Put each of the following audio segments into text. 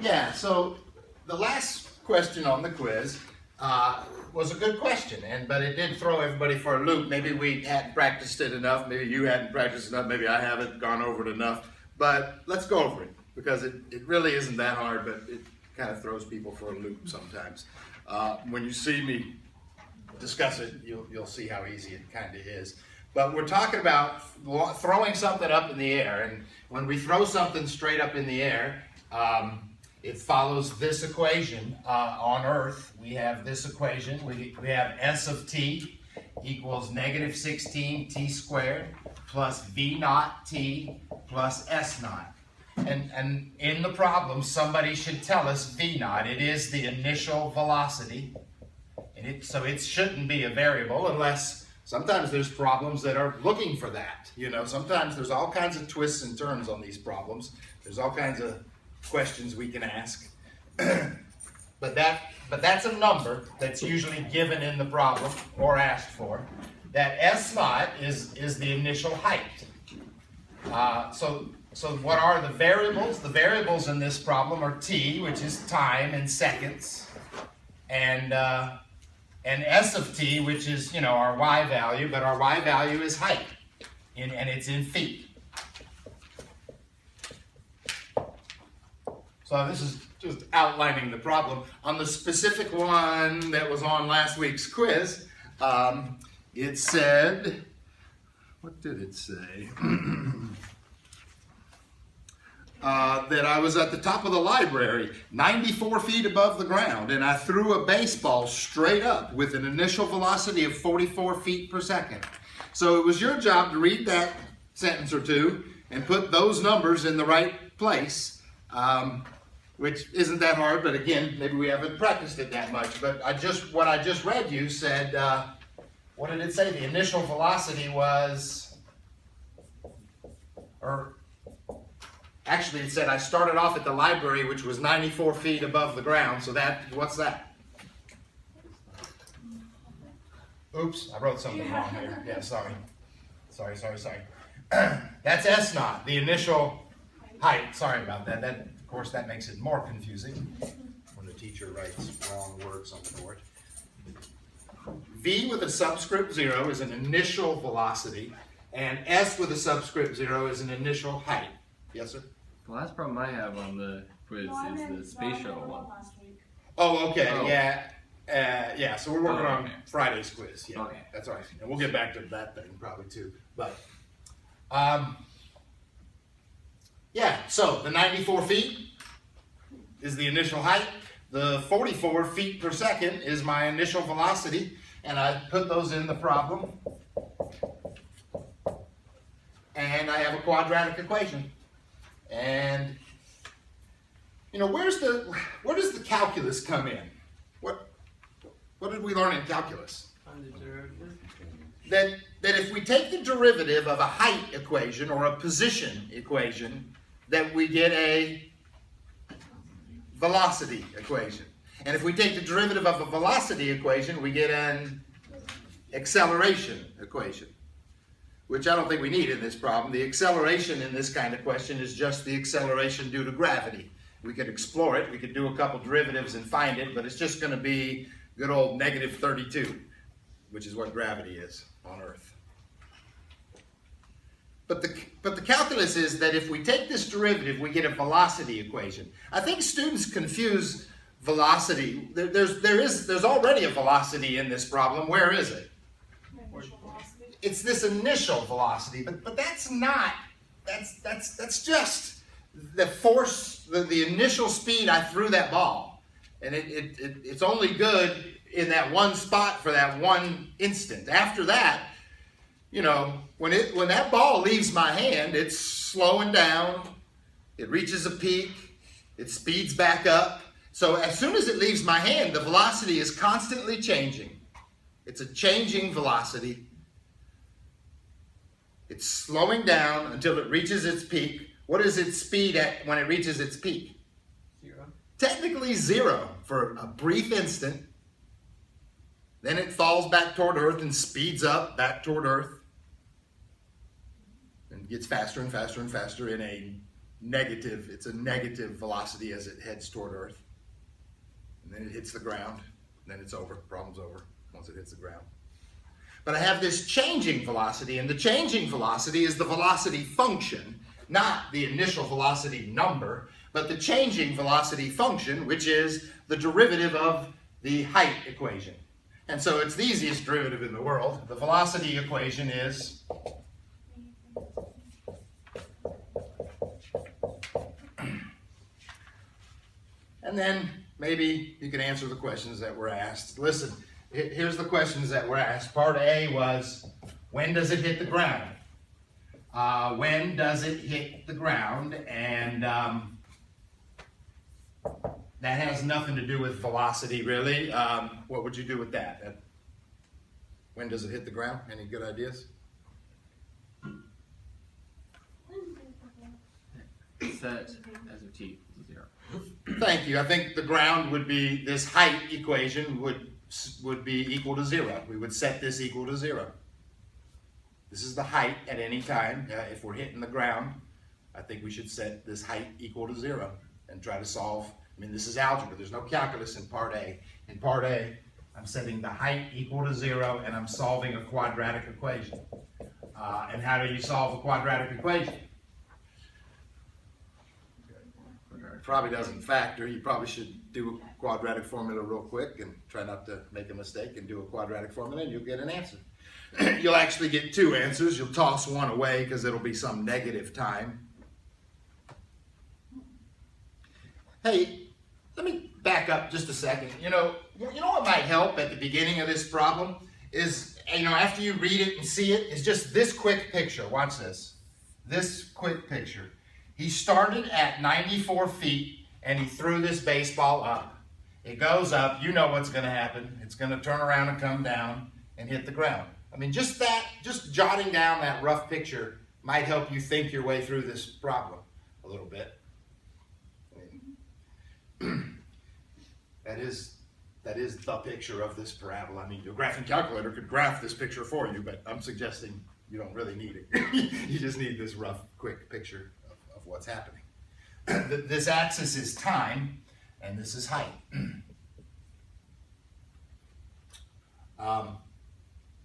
Yeah, so the last question on the quiz was a good question, but it did throw everybody for a loop. Maybe we hadn't practiced it enough, maybe you hadn't practiced enough, maybe I haven't gone over it enough, but let's go over it, because it really isn't that hard, but it kind of throws people for a loop sometimes. When you see me discuss it, you'll see how easy it kind of is. But we're talking about throwing something up in the air, and when we throw something straight up in the air, it follows this equation. On Earth, we have this equation. We have S of t equals negative 16 t squared plus v naught t plus s naught. And in the problem, somebody should tell us v naught. It is the initial velocity. So it shouldn't be a variable, unless sometimes there's problems that are looking for that. You know, sometimes there's all kinds of twists and turns on these problems. There's all kinds of questions we can ask. but that's a number that's usually given in the problem or asked for. That S naught is the initial height. So what are the variables? The variables in this problem are t, which is time in seconds, and s of t, which is, our y value, but our y value is height, and it's in feet. So this is just outlining the problem. On the specific one that was on last week's quiz, it said, what did it say? That I was at the top of the library, 94 feet above the ground, and I threw a baseball straight up with an initial velocity of 44 feet per second. So it was your job to read that sentence or two and put those numbers in the right place, which isn't that hard, but again, maybe we haven't practiced it that much. But what I just read you said, what did it say? The initial velocity was, actually, it said I started off at the library, which was 94 feet above the ground. So what's that? Oops, I wrote something wrong here. Yeah, sorry. That's S naught, the initial height. Sorry about that. Of course, that makes it more confusing when the teacher writes wrong words on the board. V with a subscript 0 is an initial velocity, and S with a subscript 0 is an initial height. Yes, sir? The last problem I have on the quiz is the space shuttle one. Oh, okay, yeah. So we're working on Friday's quiz. Yeah, okay. That's all right. And we'll get back to that thing probably too. But, yeah, so the 94 feet is the initial height. The 44 feet per second is my initial velocity. And I put those in the problem. And I have a quadratic equation. And, where does the calculus come in? What did we learn in calculus? That if we take the derivative of a height equation or a position equation, that we get a velocity equation. And if we take the derivative of a velocity equation, we get an acceleration equation, which I don't think we need in this problem. The acceleration in this kind of question is just the acceleration due to gravity. We could explore it. We could do a couple derivatives and find it, but it's just going to be good old negative 32, which is what gravity is on Earth. But the calculus is that if we take this derivative, we get a velocity equation. I think students confuse velocity. There's already a velocity in this problem. Where is it? It's this initial velocity, but that's just the force, the initial speed I threw that ball, and it's only good in that one spot for that one instant. After that, when that ball leaves my hand, it's slowing down. It reaches a peak. It speeds back up. So as soon as it leaves my hand, the velocity is constantly changing. It's a changing velocity. It's slowing down until it reaches its peak. What is its speed at when it reaches its peak? 0. Technically 0 for a brief instant. Then it falls back toward Earth and speeds up back toward Earth. And gets faster and faster and faster in a negative. It's a negative velocity as it heads toward Earth. And then it hits the ground. Then it's over. Problem's over once it hits the ground. But I have this changing velocity, and the changing velocity is the velocity function, not the initial velocity number, but the changing velocity function, which is the derivative of the height equation. And so it's the easiest derivative in the world. The velocity equation is and then maybe you can answer the questions that were asked. Listen, here's the questions that were asked. Part A was, when does it hit the ground? When does it hit the ground? And that has nothing to do with velocity, really. What would you do with that? When does it hit the ground? Any good ideas? Set as of t equals 0. Thank you. I think the ground would be, this height equation would be equal to 0. We would set this equal to 0. This is the height at any time. If we're hitting the ground, I think we should set this height equal to 0 and try to solve. I mean, this is algebra. There's no calculus in part A. In part A, I'm setting the height equal to 0 and I'm solving a quadratic equation. And how do you solve a quadratic equation? It probably doesn't factor. You probably should do a quadratic formula real quick and try not to make a mistake and do a quadratic formula and you'll get an answer. You'll actually get two answers. You'll toss one away because it'll be some negative time. Hey, let me back up just a second. You know what might help at the beginning of this problem is, after you read it and see it, is just this quick picture. Watch this. This quick picture. He started at 94 feet and he threw this baseball up. It goes up. You know what's going to happen. It's going to turn around and come down and hit the ground. I mean, just jotting down that rough picture might help you think your way through this problem a little bit. That is the picture of this parabola. I mean, your graphing calculator could graph this picture for you, but I'm suggesting you don't really need it. You just need this rough, quick picture of what's happening. This axis is time, and this is height.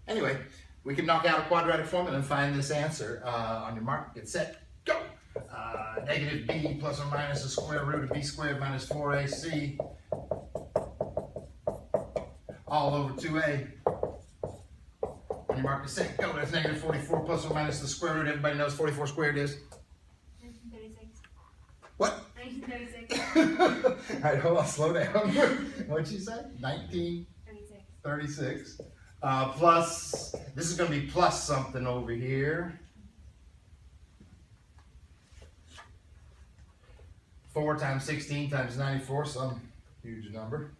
Anyway, we can knock out a quadratic formula and find this answer. On your mark, get set, go! Negative b plus or minus the square root of b squared minus 4ac all over 2a. On your mark, get set, go! That's negative 44 plus or minus the square root. Everybody knows 44 squared is? 1936. What? 1936. All right, hold on, slow down. What'd you say? 1936. Plus, this is going to be plus something over here. 4 times 16 times 94, some huge number.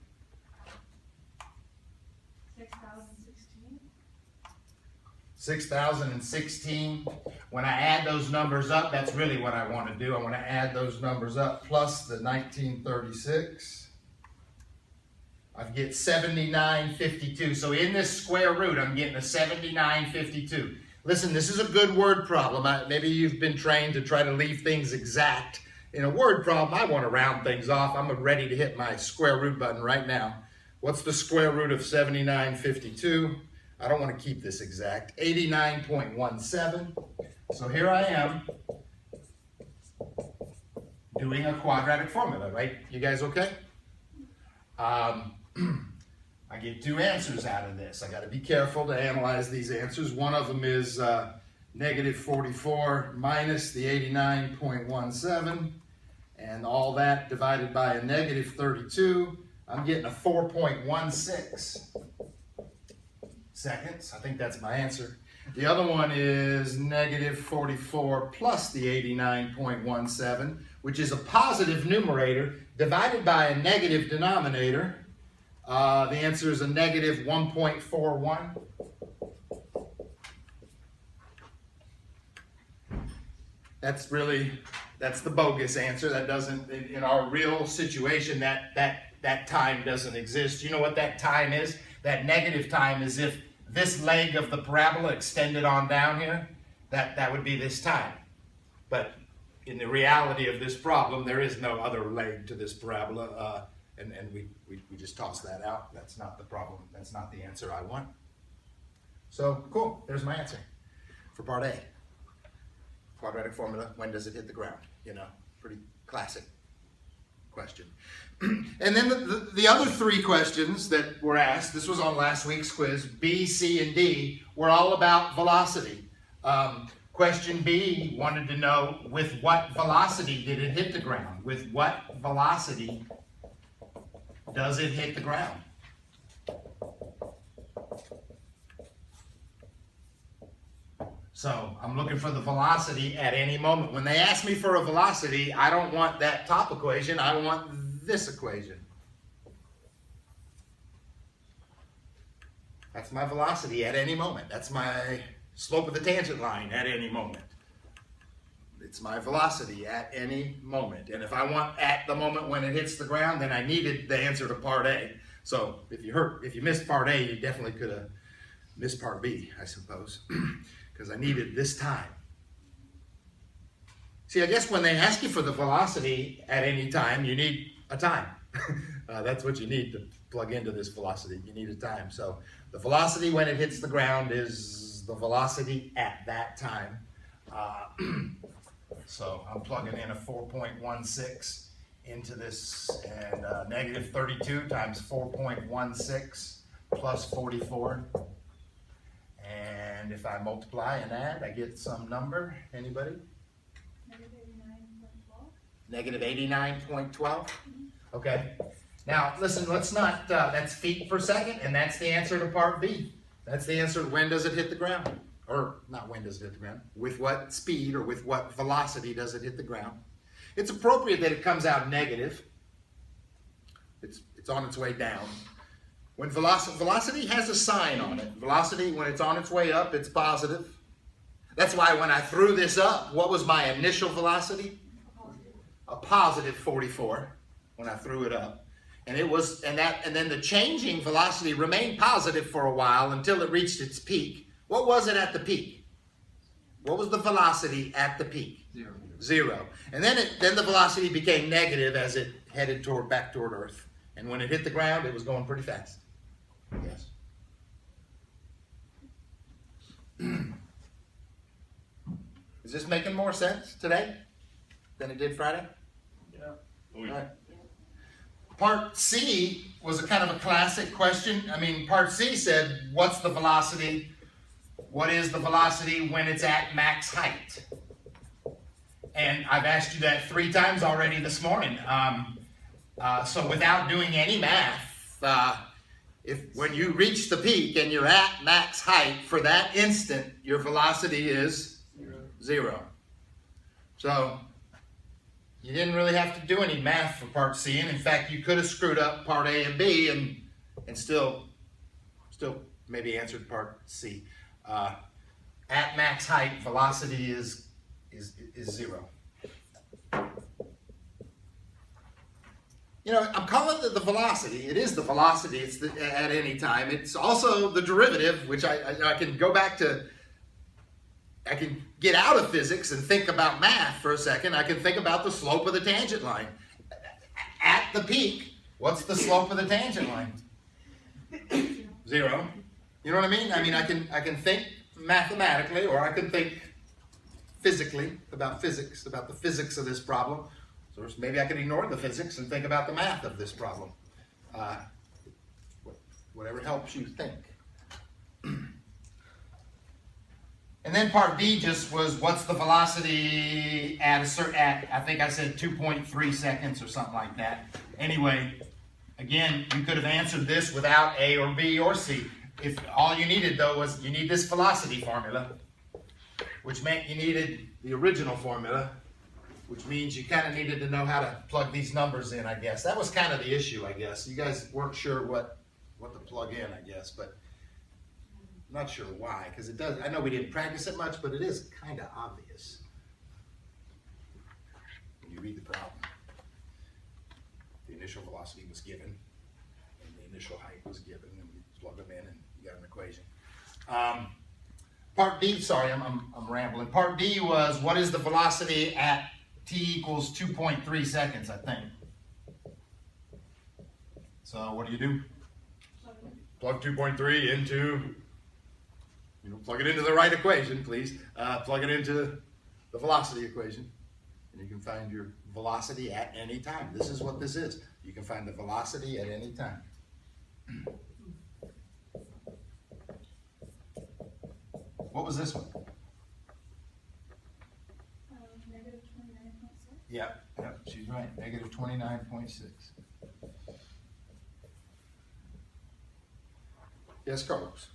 6016. 6016. When I add those numbers up, that's really what I want to do. I want to add those numbers up plus the 1936. I get 7952. So in this square root, I'm getting a 7952. Listen, this is a good word problem. Maybe you've been trained to try to leave things exact. In a word problem, I want to round things off. I'm ready to hit my square root button right now. What's the square root of 7952? I don't want to keep this exact. 89.17. So here I am doing a quadratic formula, right? You guys okay? I get two answers out of this. I got to be careful to analyze these answers. One of them is negative 44 minus the 89.17, and all that divided by a negative 32. I'm getting a 4.16 seconds. I think that's my answer. The other one is negative 44 plus the 89.17, which is a positive numerator divided by a negative denominator. The answer is a negative 1.41. That's the bogus answer. That doesn't, in our real situation, that time doesn't exist. You know what that time is? That negative time is if this leg of the parabola extended on down here, that would be this time. But in the reality of this problem, there is no other leg to this parabola, and we just toss that out. That's not the problem. That's not the answer I want. So, cool. There's my answer for part A. Quadratic formula, when does it hit the ground? You know, pretty classic question. And then the other three questions that were asked, this was on last week's quiz, B, C, and D, were all about velocity. Question B wanted to know, with what velocity did it hit the ground? With what velocity does it hit the ground? So I'm looking for the velocity at any moment. When they ask me for a velocity, I don't want that top equation. I want this equation. That's my velocity at any moment. That's my slope of the tangent line at any moment. It's my velocity at any moment. And if I want at the moment when it hits the ground, then I needed the answer to part A. So if you missed part A, you definitely could have missed part B, I suppose, because I needed this time. See, I guess when they ask you for the velocity at any time, you need a time. That's what you need to plug into this velocity. You need a time. So the velocity when it hits the ground is the velocity at that time. So I'm plugging in a 4.16 into this, and negative 32 times 4.16 plus 44. And if I multiply and add, I get some number. Anybody? Negative 89.12. Okay. Now, listen, let's not, that's feet per second, and that's the answer to part B. That's the answer to when does it hit the ground. Or, not when does it hit the ground. With what speed or with what velocity does it hit the ground. It's appropriate that it comes out negative. It's on its way down. When velocity has a sign on it. Velocity, when it's on its way up, it's positive. That's why when I threw this up, what was my initial velocity? A positive 44 when I threw it up. And it was, and then the changing velocity remained positive for a while until it reached its peak. What was it at the peak? What was the velocity at the peak? Zero. And then the velocity became negative as it headed back toward Earth. And when it hit the ground, it was going pretty fast. Yes. Is this making more sense today than it did Friday? Yeah. All right. Part C was a kind of a classic question. I mean, part C said, what's the velocity? What is the velocity when it's at max height? And I've asked you that 3 times already this morning. So without doing any math, when you reach the peak and you're at max height, for that instant, your velocity is 0. So you didn't really have to do any math for part C, and in fact, you could have screwed up part A and B and still maybe answered part C. At max height, velocity is 0. You know, I'm calling it the velocity. It is the velocity. It's at any time. It's also the derivative, which I can go back to. I can get out of physics and think about math for a second. I can think about the slope of the tangent line. At the peak, what's the slope of the tangent line? 0. You know what I mean? I mean, I can think mathematically, or I can think physically about physics, about the physics of this problem. So maybe I could ignore the physics and think about the math of this problem. Whatever helps you think. And then part D just was, what's the velocity at I think I said 2.3 seconds or something like that. Anyway, again, you could have answered this without A or B or C. If all you needed, though, was you need this velocity formula, which meant you needed the original formula, which means you kind of needed to know how to plug these numbers in, I guess. That was kind of the issue, I guess. You guys weren't sure what to plug in, I guess, but I'm not sure why, because it does. I know we didn't practice it much, but it is kind of obvious when you read the problem. The initial velocity was given, and the initial height was given, and you plug them in, and you got an equation. Part D, sorry, I'm rambling. Part D was, what is the velocity at t equals 2.3 seconds, I think. So what do? Plug 2.3 into, plug it into the right equation, please. Plug it into the velocity equation, and you can find your velocity at any time. This is what this is. You can find the velocity at any time. What was this one? Negative 29.6. Yep, she's right. Negative 29.6. Yes, Carlos.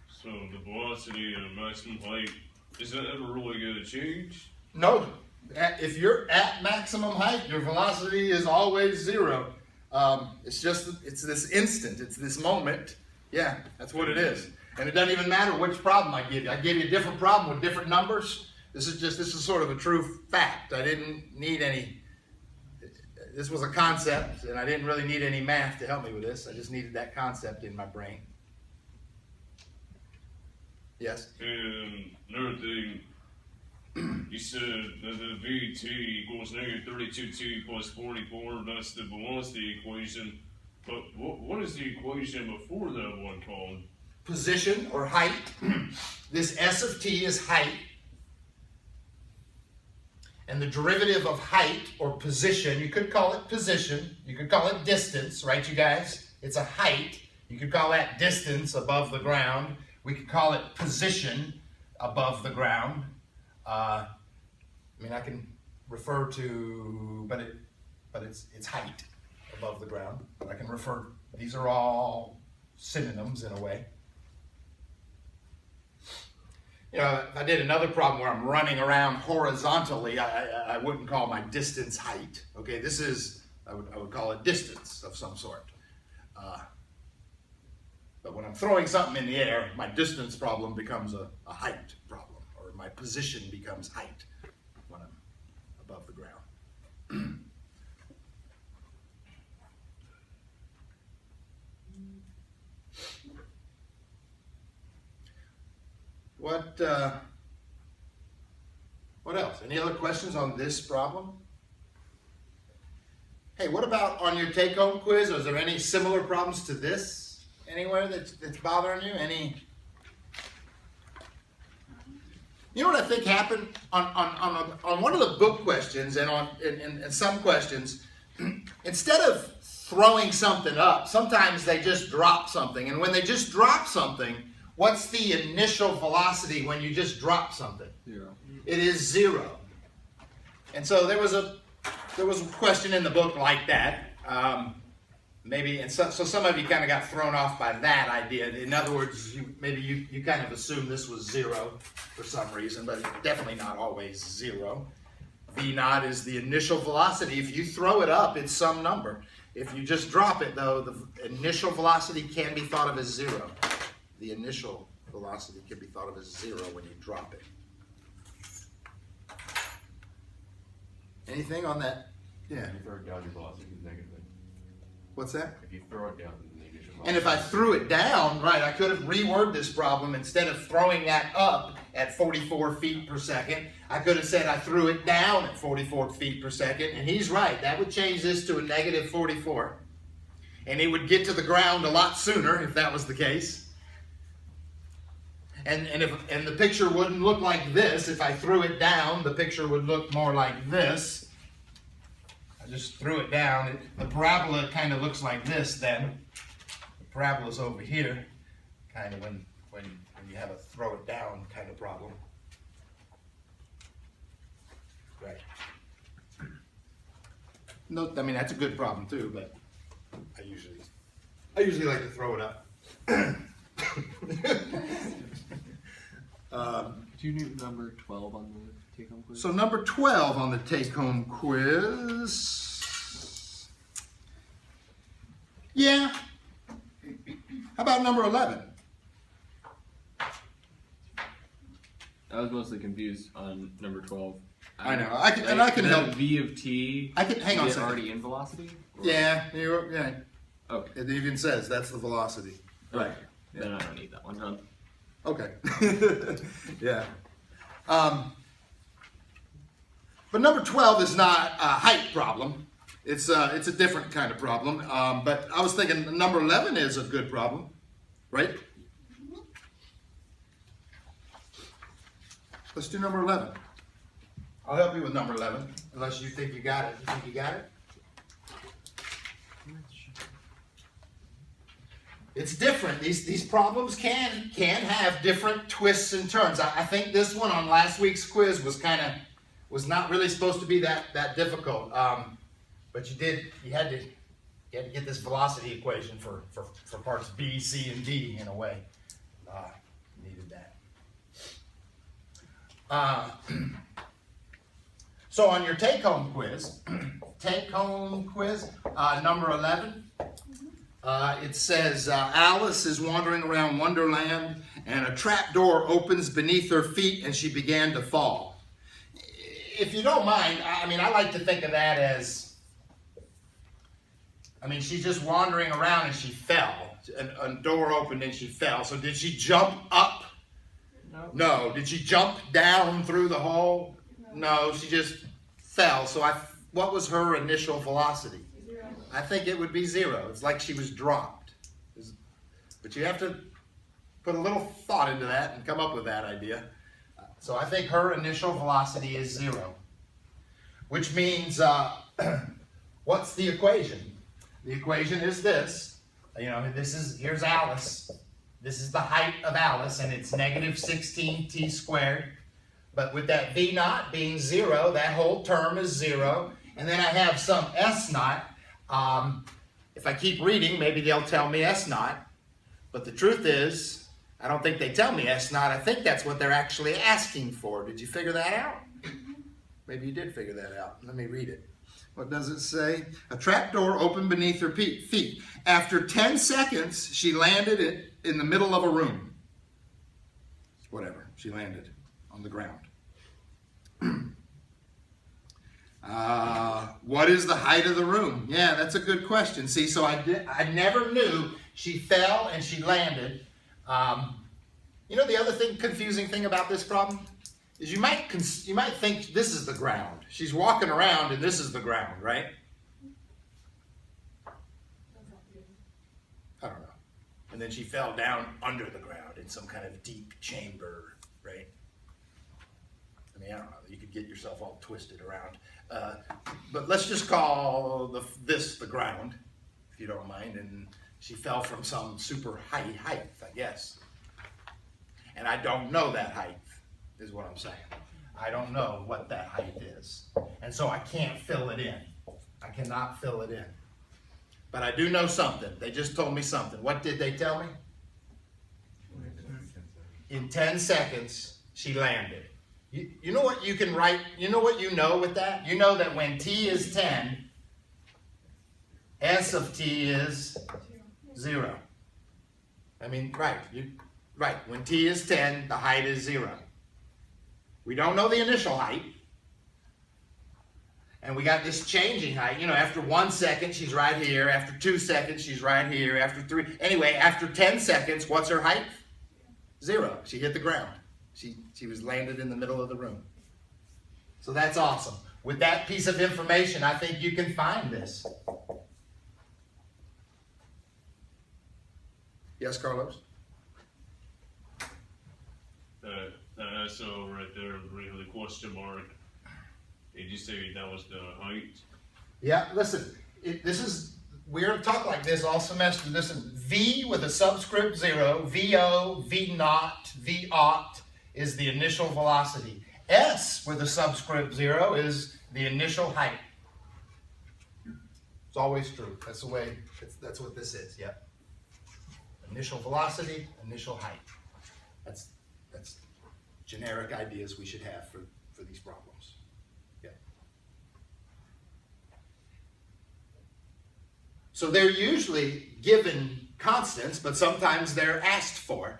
So the velocity and maximum height, is that ever really going to change? No. If you're at maximum height, your velocity is always 0. It's this instant. It's this moment. Yeah, that's what it is. And it doesn't even matter which problem I give you. I gave you a different problem with different numbers. This is sort of a true fact. I didn't need any. This was a concept, and I didn't really need any math to help me with this. I just needed that concept in my brain. Yes? And another thing, you said that the VT equals negative 32t plus 44. That's the velocity equation. But what is the equation before that one called? Position or height. This S of t is height. And the derivative of height or position, you could call it position, you could call it distance, right you guys? It's a height. You could call that distance above the ground. We could call it position above the ground. I can refer to, but it's height above the ground. But I can refer, these are all synonyms in a way. If I did another problem where I'm running around horizontally, I wouldn't call my distance height. Okay, this is, I would call it distance of some sort. But when I'm throwing something in the air, my distance problem becomes a height problem, or my position becomes height when I'm above the ground. What else? Any other questions on this problem? Hey, what about on your take-home quiz? Is there any similar problems to this anywhere that's bothering you? You know what I think happened on one of the book questions and in some questions, instead of throwing something up, sometimes they just drop something. And when they just drop something, what's the initial velocity when you just drop something? 0. It is 0. And so there was a question in the book like that. So some of you kind of got thrown off by that idea. In other words, you kind of assumed this was 0 for some reason, but it's definitely not always 0. V naught is the initial velocity. If you throw it up, it's some number. If you just drop it, though, the initial velocity can be thought of as 0. The initial velocity can be thought of as 0 when you drop it. Anything on that? Yeah. If you throw it down, your velocity is negative. What's that? If you throw it down, the initial velocity. And if I threw it down, right, I could have reworded this problem. Instead of throwing that up at 44 feet per second, I could have said I threw it down at 44 feet per second. And he's right. That would change this to a negative 44. And it would get to the ground a lot sooner if that was the case. And the picture wouldn't look like this. If I threw it down, the picture would look more like this. I just threw it down. The parabola kind of looks like this then. The parabola's over here, kind of when you have a throw it down kind of problem. Right. No, I mean that's a good problem too, but I usually like to throw it up. Do you need number 12 on the take-home quiz? So number 12 on the take-home quiz. Yeah. How about number 11? I was mostly confused on number 12. I know. I can help. V of t. Hang on a is it second. already in velocity? Or? Yeah. Okay. It even says that's the velocity. Right. Then I don't need that one, huh? Okay. Yeah. But number 12 is not a height problem. It's a different kind of problem. But I was thinking number 11 is a good problem, right? Let's do number 11. I'll help you with number 11, unless you think you got it. You think you got it? It's different. These problems can have different twists and turns. I think this one on last week's quiz was not really supposed to be that difficult. But you had to get this velocity equation for parts B, C, and D in a way. Needed that. So on your take-home quiz, number 11, it says Alice is wandering around Wonderland and a trap door opens beneath her feet and she began to fall. If you don't mind, I like to think of that as, she's just wandering around and she fell. A door opened and she fell. So did she jump up? No. Did she jump down through the hole? No, she just fell. So what was her initial velocity? 0. I think it would be 0. It's like she was dropped. But you have to put a little thought into that and come up with that idea. So I think her initial velocity is 0. Which means, what's the equation? The equation is this. Here's Alice. This is the height of Alice, and it's negative 16t squared. But with that v naught being 0, that whole term is 0. And then I have some s naught. If I keep reading, maybe they'll tell me s naught. But the truth is, I don't think they tell me s naught. I think that's what they're actually asking for. Did you figure that out? Maybe you did figure that out. Let me read it. What does it say? A trapdoor opened beneath her feet. After 10 seconds, she landed in the middle of a room. Whatever. She landed on the ground. What is the height of the room? Yeah, that's a good question. See, so I never knew she fell and she landed. The other confusing thing about this problem is you might think this is the ground. She's walking around and this is the ground, right? I don't know. And then she fell down under the ground in some kind of deep chamber, right? I don't know. You could get yourself all twisted around. But let's just call this the ground, if you don't mind. And she fell from some super high height, I guess. And I don't know that height, is what I'm saying. I don't know what that height is. And so I can't fill it in. I cannot fill it in. But I do know something. They just told me something. What did they tell me? In 10 seconds, she landed. You know what you can write? You know what you know with that? You know that when t is 10, s of t is 0. Right. When t is 10, the height is 0. We don't know the initial height. And we got this changing height. After 1 second, she's right here. After 2 seconds, she's right here. After 3. Anyway, after 10 seconds, what's her height? 0. She hit the ground. She was landed in the middle of the room. So that's awesome. With that piece of information, I think you can find this. Yes, Carlos? So right there, the question mark. Did you say that was the height? Yeah, listen. We're going to talk like this all semester. Listen, V with a subscript 0, VO, V naught, V aught is the initial velocity. S with a subscript 0 is the initial height. It's always true. That's the way, that's what this is, yep. Initial velocity, initial height. That's generic ideas we should have for these problems. Yeah. So they're usually given constants, but sometimes they're asked for.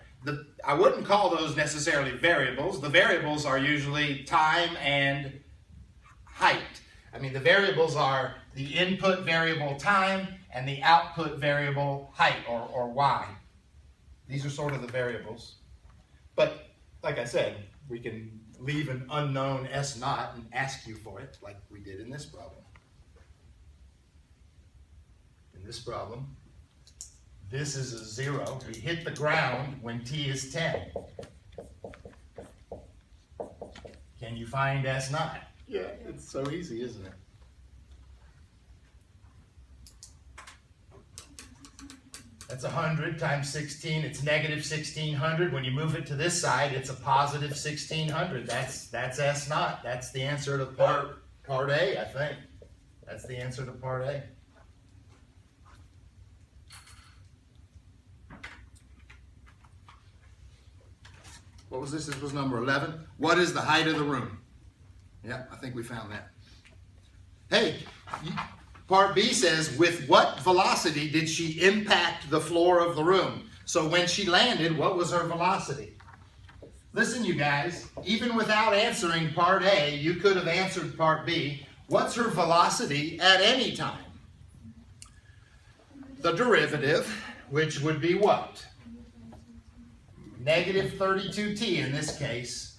I wouldn't call those necessarily variables. The variables are usually time and height. The variables are the input variable time and the output variable height or y. These are sort of the variables. But like I said, we can leave an unknown S naught and ask you for it, like we did in this problem. In this problem, this is a 0. We hit the ground when t is 10. Can you find S naught? Yeah, it's so easy, isn't it? That's 100 times 16. It's negative 1600. When you move it to this side, it's a positive 1600. That's S naught. That's the answer to part A, I think. That's the answer to part A. What was this? This was number 11. What is the height of the room? Yeah, I think we found that. Hey, part B says, with what velocity did she impact the floor of the room? So when she landed, what was her velocity? Listen, you guys, even without answering part A, you could have answered part B. What's her velocity at any time? The derivative, which would be what? Negative 32t in this case,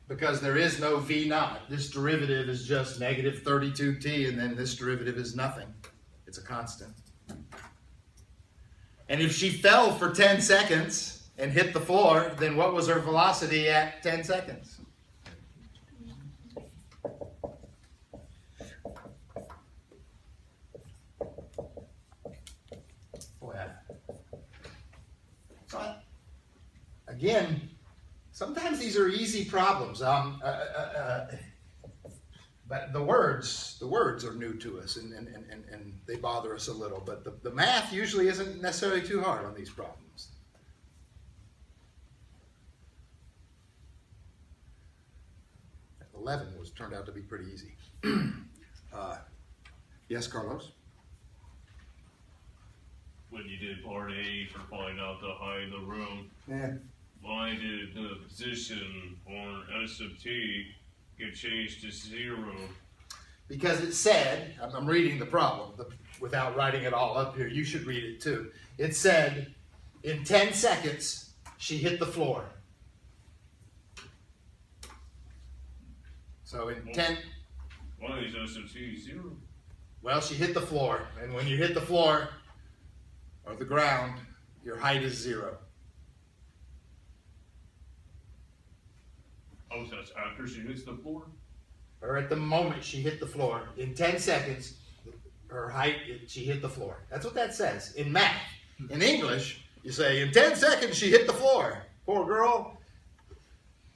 because there is no v naught. This derivative is just negative 32t, and then this derivative is nothing. It's a constant. And if she fell for 10 seconds and hit the floor, then what was her velocity at 10 seconds? So, again, sometimes these are easy problems, but the words are new to us, and they bother us a little. But the math usually isn't necessarily too hard on these problems. That 11 turned out to be pretty easy. Yes, Carlos? When you did part A for finding out the height of the room, Yeah. why did the position on S of t get changed to 0? Because it said, I'm reading the problem without writing it all up here. You should read it too. It said, in 10 seconds, she hit the floor. So in 10, Why is S of t 0? well, she hit the floor. And when you hit the floor, or the ground, your height is 0. Oh, so that's after she hits the floor? Or at the moment she hit the floor. In 10 seconds, her height, she hit the floor. That's what that says in math. In English, you say, in 10 seconds she hit the floor. Poor girl.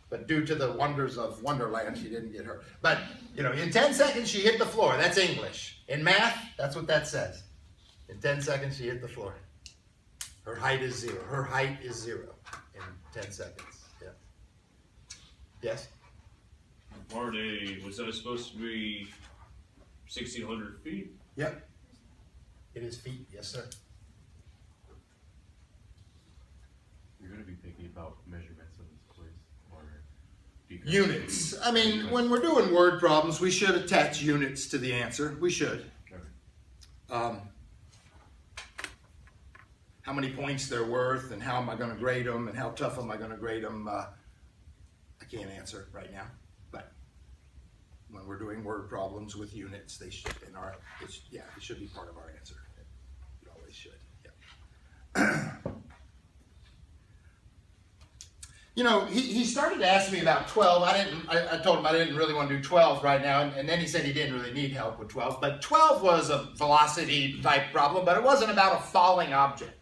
But due to the wonders of Wonderland, she didn't get hurt. But, you know, in 10 seconds she hit the floor. That's English. In math, that's what that says. In 10 seconds she hit the floor. Her height is 0. Her height is 0 in 10 seconds. Yeah. Yes? Part A, was that supposed to be 1,600 feet? Yep. It is feet. Yes, sir. You're going to be thinking about measurements of this quiz, or do you Units. I mean, when we're doing word problems, we should attach units to the answer. We should. Okay. How many points they're worth, and how am I going to grade them, and how tough am I going to grade them, I can't answer right now. But when we're doing word problems with units, they should, it should be part of our answer. It always should. Yeah. You know, he started to ask me about 12. I told him I didn't really want to do 12 right now, and then he said he didn't really need help with 12. But 12 was a velocity type problem, but it wasn't about a falling object.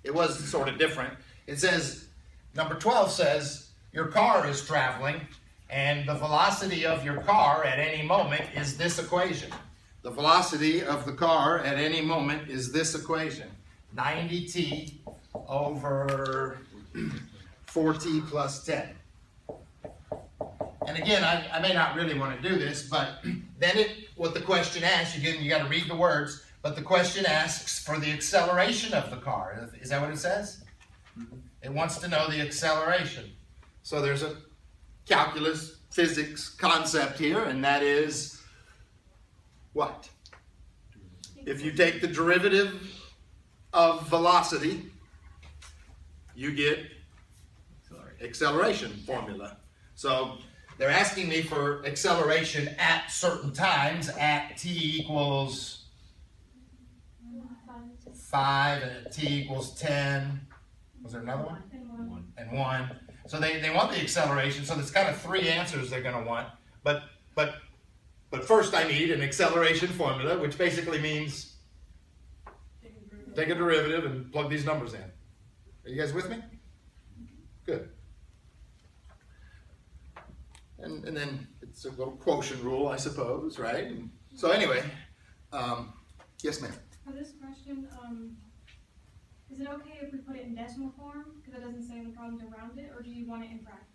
It was sort of different. It says, number 12 says, your car is traveling, and the velocity of your car at any moment is this equation. The velocity of the car at any moment is this equation. 90t over 4t plus 10. And again, I may not really want to do this, but then what the question asks, again, you got to read the words, but the question asks for the acceleration of the car. Is that what it says? It wants to know the acceleration. So there's a calculus physics concept here, and that is what? If you take the derivative of velocity, you get acceleration formula. So they're asking me for acceleration at certain times at t equals 5 and at t equals 10. Was there another one? And 1. So they want the acceleration, so there's kind of 3 answers they're going to want. But first I need an acceleration formula, which basically means take a derivative and plug these numbers in. Are you guys with me? Good. And then it's a little quotient rule, I suppose, right? And so anyway, yes, ma'am. For this question, is it okay if we put it in decimal form? Because it doesn't say in the problem to round it, or do you want it in brackets?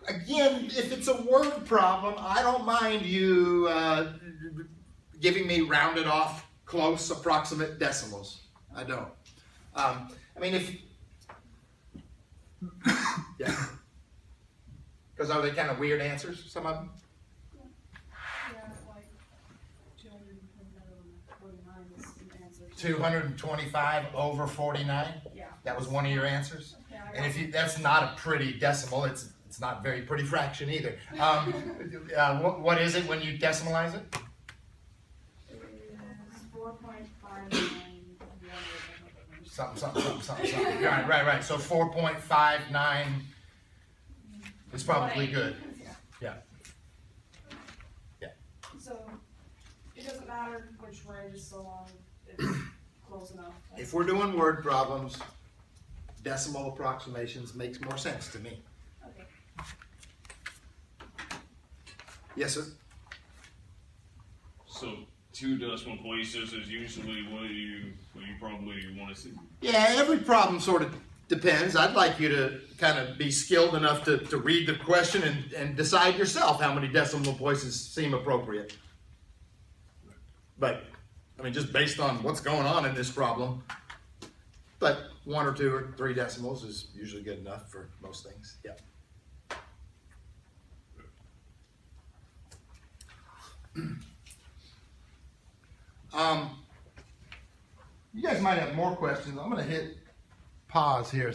Again, if it's a word problem, I don't mind you giving me rounded off, close, approximate decimals. I don't. I mean, if... yeah. Because are they kind of weird answers, some of them? Yeah, like 229 is the answer. 225 over 49? Yeah. That was one of your answers? Yeah, I And if got you, that's not a pretty decimal, it's not a very pretty fraction either. What is it when you decimalize it? it is 4.59. Something. Right. So 4.59 is probably good. Yeah. So it doesn't matter which way, just so long it's close enough. If we're doing word problems, decimal approximations makes more sense to me. Okay. Yes, sir? So 2 decimal places is usually what you probably want to see. Yeah, every problem sort of depends. I'd like you to kind of be skilled enough to read the question and decide yourself how many decimal places seem appropriate. But, I mean, just based on what's going on in this problem, but 1 or 2 or 3 decimals is usually good enough for most things. Yeah. You guys might have more questions. I'm going to hit pause here.